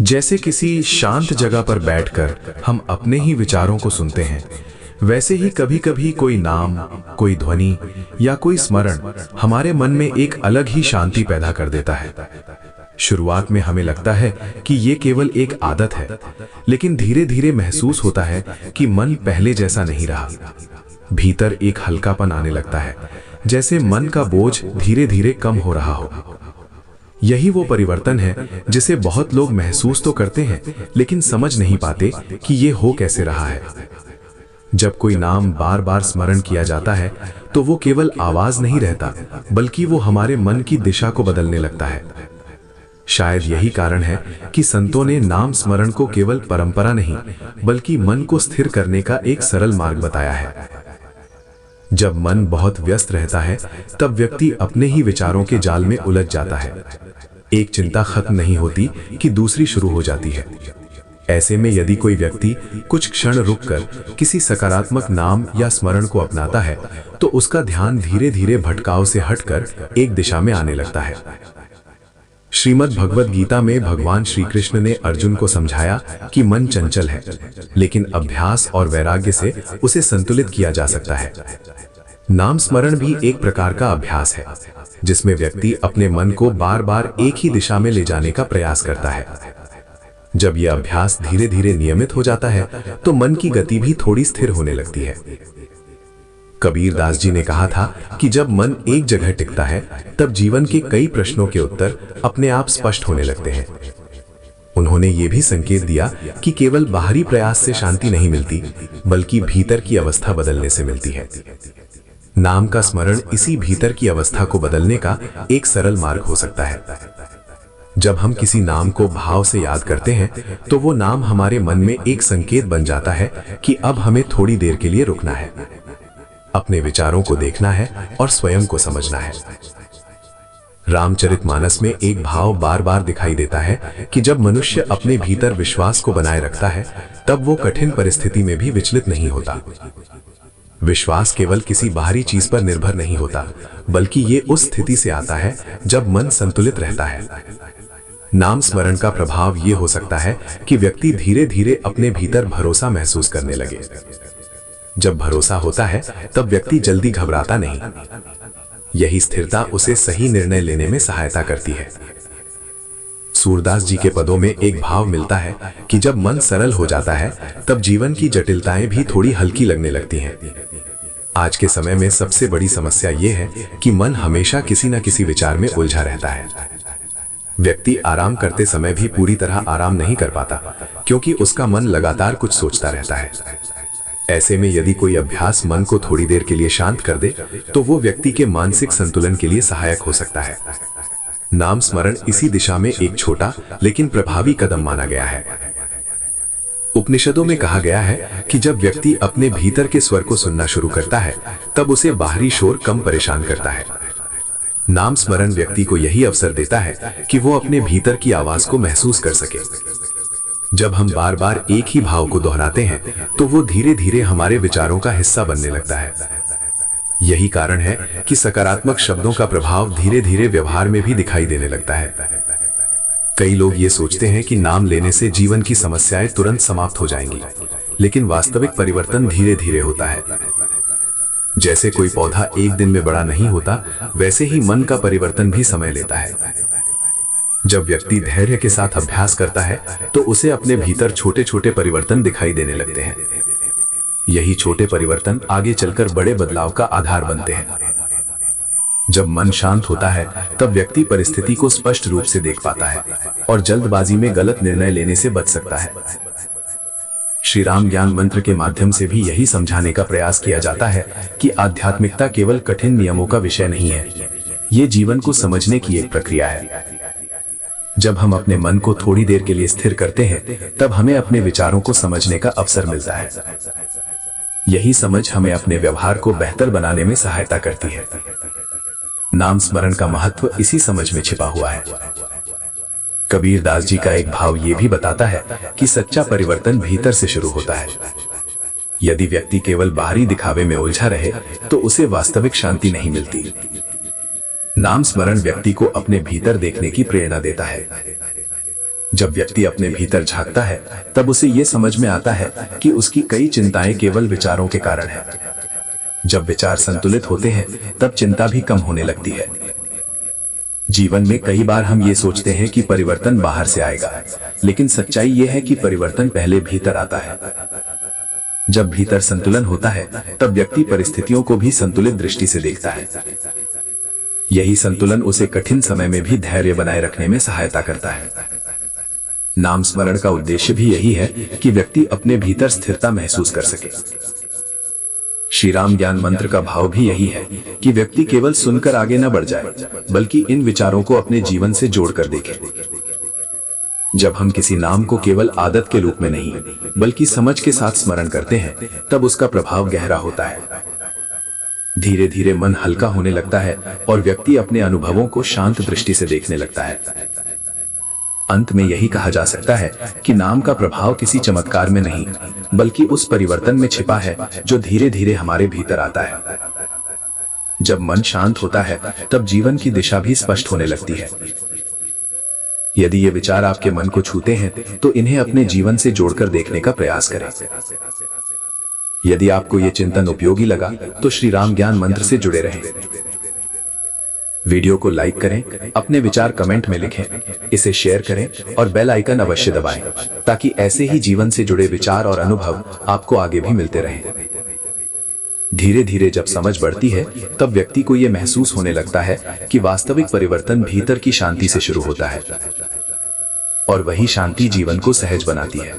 जैसे किसी शांत जगह पर बैठकर हम अपने ही विचारों को सुनते हैं, वैसे ही कभी कभी कोई नाम, कोई ध्वनि या कोई स्मरण हमारे मन में एक अलग ही शांति पैदा कर देता है। शुरुआत में हमें लगता है कि ये केवल एक आदत है, लेकिन धीरे धीरे महसूस होता है कि मन पहले जैसा नहीं रहा। भीतर एक हल्कापन आने लगता है, जैसे मन का बोझ धीरे धीरे कम हो रहा हो। यही वो परिवर्तन है जिसे बहुत लोग महसूस तो करते हैं, लेकिन समझ नहीं पाते कि ये हो कैसे रहा है। जब कोई नाम बार बार स्मरण किया जाता है, तो वो केवल आवाज नहीं रहता, बल्कि वो हमारे मन की दिशा को बदलने लगता है। शायद यही कारण है कि संतों ने नाम स्मरण को केवल परंपरा नहीं, बल्कि मन को स्थिर करने का एक सरल मार्ग बताया है। जब मन बहुत व्यस्त रहता है, तब व्यक्ति अपने ही विचारों के जाल में उलझ जाता है। एक चिंता खत्म नहीं होती कि दूसरी शुरू हो जाती है। ऐसे में यदि कोई व्यक्ति कुछ क्षण रुककर किसी सकारात्मक नाम या स्मरण को अपनाता है, तो उसका ध्यान धीरे धीरे भटकाव से हटकर एक दिशा में आने लगता है। श्रीमद् भगवद गीता में भगवान श्री कृष्ण ने अर्जुन को समझाया कि मन चंचल है, लेकिन अभ्यास और वैराग्य से उसे संतुलित किया जा सकता है। नाम स्मरण भी एक प्रकार का अभ्यास है, जिसमें व्यक्ति अपने मन को बार बार एक ही दिशा में ले जाने का प्रयास करता है। जब यह अभ्यास धीरे धीरे नियमित हो जाता है, तो मन की गति भी थोड़ी स्थिर होने लगती है। कबीर दास जी ने कहा था कि जब मन एक जगह टिकता है, तब जीवन के कई प्रश्नों के उत्तर अपने आप स्पष्ट होने लगते हैं। उन्होंने ये भी संकेत दिया कि केवल बाहरी प्रयास से शांति नहीं मिलती, बल्कि भीतर की अवस्था बदलने से मिलती है। नाम का स्मरण इसी भीतर की अवस्था को बदलने का एक सरल मार्ग हो सकता है। जब हम किसी नाम को भाव से याद करते हैं, तो वो नाम हमारे मन में एक संकेत बन जाता है कि अब हमें थोड़ी देर के लिए रुकना है, अपने विचारों को देखना है और स्वयं को समझना है। रामचरितमानस में एक भाव बार बार दिखाई देता है कि जब मनुष्य अपने भीतर विश्वास को बनाए रखता है, तब वो कठिन परिस्थिति में भी विचलित नहीं होता। विश्वास केवल किसी बाहरी चीज पर निर्भर नहीं होता, बल्कि ये उस स्थिति से आता है जब मन संतुलित रहता है। नाम स्मरण का प्रभाव ये हो सकता है कि व्यक्ति धीरे धीरे अपने भीतर भरोसा महसूस करने लगे। जब भरोसा होता है, तब व्यक्ति जल्दी घबराता नहीं। यही स्थिरता उसे सही निर्णय लेने में सहायता करती है। सूरदास जी के पदों में एक भाव मिलता है कि जब मन सरल हो जाता है, तब जीवन की जटिलताएं भी थोड़ी हल्की लगने लगती हैं। आज के समय में सबसे बड़ी समस्या ये है कि मन हमेशा किसी न किसी विचार में उलझा रहता है। व्यक्ति आराम करते समय भी पूरी तरह आराम नहीं कर पाता, क्योंकि उसका मन लगातार कुछ सोचता रहता है। ऐसे में यदि कोई अभ्यास मन को थोड़ी देर के लिए शांत कर दे, तो वो व्यक्ति के मानसिक संतुलन के लिए सहायक हो सकता है। नाम स्मरण इसी दिशा में एक छोटा लेकिन प्रभावी कदम माना गया है। उपनिषदों में कहा गया है कि जब व्यक्ति अपने भीतर के स्वर को सुनना शुरू करता है, तब उसे बाहरी शोर कम परेशान करता है। नाम स्मरण व्यक्ति को यही अवसर देता है कि वो अपने भीतर की आवाज को महसूस कर सके। जब हम बार बार एक ही भाव को दोहराते हैं, तो वो धीरे धीरे हमारे विचारों का हिस्सा बनने लगता है। यही कारण है कि सकारात्मक शब्दों का प्रभाव धीरे धीरे व्यवहार में भी दिखाई देने लगता है। कई लोग ये सोचते हैं कि नाम लेने से जीवन की समस्याएं तुरंत समाप्त हो जाएंगी, लेकिन वास्तविक परिवर्तन धीरे धीरे होता है। जैसे कोई पौधा एक दिन में बड़ा नहीं होता, वैसे ही मन का परिवर्तन भी समय लेता है। जब व्यक्ति धैर्य के साथ अभ्यास करता है, तो उसे अपने भीतर छोटे छोटे परिवर्तन दिखाई देने लगते हैं। यही छोटे परिवर्तन आगे चलकर बड़े बदलाव का आधार बनते हैं। जब मन शांत होता है, तब व्यक्ति परिस्थिति को स्पष्ट रूप से देख पाता है और जल्दबाजी में गलत निर्णय लेने से बच सकता है। श्री राम ज्ञान मंत्र के माध्यम से भी यही समझाने का प्रयास किया जाता है कि आध्यात्मिकता केवल कठिन नियमों का विषय नहीं है, ये जीवन को समझने की एक प्रक्रिया है। जब हम अपने मन को थोड़ी देर के लिए स्थिर करते हैं, तब हमें अपने विचारों को समझने का अवसर मिलता है। यही समझ हमें अपने व्यवहार को बेहतर बनाने में सहायता करती है। नाम स्मरण का महत्व इसी समझ में छिपा हुआ है। कबीर दास जी का एक भाव ये भी बताता है कि सच्चा परिवर्तन भीतर से शुरू होता है। यदि व्यक्ति केवल बाहरी दिखावे में उलझा रहे, तो उसे वास्तविक शांति नहीं मिलती। नाम स्मरण व्यक्ति को अपने भीतर देखने की प्रेरणा देता है। जब व्यक्ति अपने भीतर झांकता है तब उसे ये समझ में आता है कि उसकी कई चिंताएं केवल विचारों के कारण है। जब विचार संतुलित होते हैं तब चिंता भी कम होने लगती है। जीवन में कई बार हम ये सोचते हैं कि परिवर्तन बाहर से आएगा, लेकिन सच्चाई ये है कि परिवर्तन पहले भीतर आता है। जब भीतर संतुलन होता है तब व्यक्ति परिस्थितियों को भी संतुलित दृष्टि से देखता है। यही संतुलन उसे कठिन समय में भी धैर्य बनाए रखने में सहायता करता है। नाम स्मरण का उद्देश्य भी यही है कि व्यक्ति अपने भीतर स्थिरता महसूस कर सके। श्री राम ज्ञान मंत्र का भाव भी यही है कि व्यक्ति केवल सुनकर आगे न बढ़ जाए, बल्कि इन विचारों को अपने जीवन से जोड़कर देखे। जब हम किसी नाम को केवल आदत के रूप में नहीं, बल्कि समझ के साथ स्मरण करते हैं, तब उसका प्रभाव गहरा होता है। धीरे धीरे मन हल्का होने लगता है और व्यक्ति अपने अनुभवों को शांत दृष्टि से देखने लगता है। अंत में यही कहा जा सकता है कि नाम का प्रभाव किसी चमत्कार में नहीं, बल्कि उस परिवर्तन में छिपा है जो धीरे धीरे हमारे भीतर आता है। जब मन शांत होता है तब जीवन की दिशा भी स्पष्ट होने लगती है। यदि ये विचार आपके मन को छूते हैं तो इन्हें अपने जीवन से जोड़कर देखने का प्रयास करें। यदि आपको ये चिंतन उपयोगी लगा तो श्री राम ज्ञान मंत्र से जुड़े रहें। वीडियो को लाइक करें, अपने विचार कमेंट में लिखें, इसे शेयर करें और बेल आइकन अवश्य दबाएं ताकि ऐसे ही जीवन से जुड़े विचार और अनुभव आपको आगे भी मिलते रहें। धीरे धीरे जब समझ बढ़ती है तब व्यक्ति को यह महसूस होने लगता है कि वास्तविक परिवर्तन भीतर की शांति से शुरू होता है और वही शांति जीवन को सहज बनाती है।